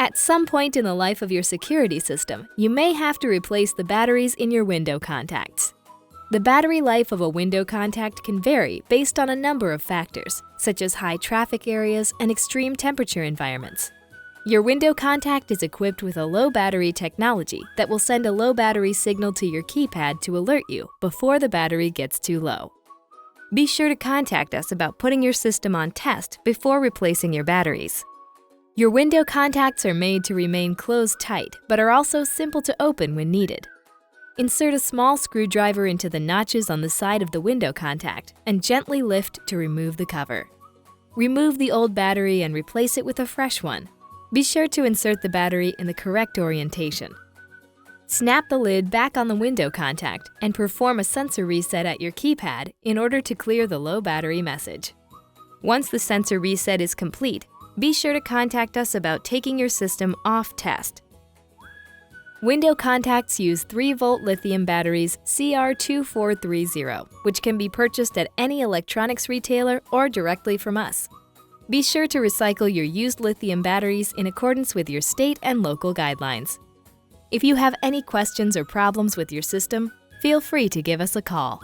At some point in the life of your security system, you may have to replace the batteries in your window contacts. The battery life of a window contact can vary based on a number of factors, such as high traffic areas and extreme temperature environments. Your window contact is equipped with a low battery technology that will send a low battery signal to your keypad to alert you before the battery gets too low. Be sure to contact us about putting your system on test before replacing your batteries. Your window contacts are made to remain closed tight, but are also simple to open when needed. Insert a small screwdriver into the notches on the side of the window contact and gently lift to remove the cover. Remove the old battery and replace it with a fresh one. Be sure to insert the battery in the correct orientation. Snap the lid back on the window contact and perform a sensor reset at your keypad in order to clear the low battery message. Once the sensor reset is complete, be sure to contact us about taking your system off test. Window contacts use 3-volt lithium batteries CR2430, which can be purchased at any electronics retailer or directly from us. Be sure to recycle your used lithium batteries in accordance with your state and local guidelines. If you have any questions or problems with your system, feel free to give us a call.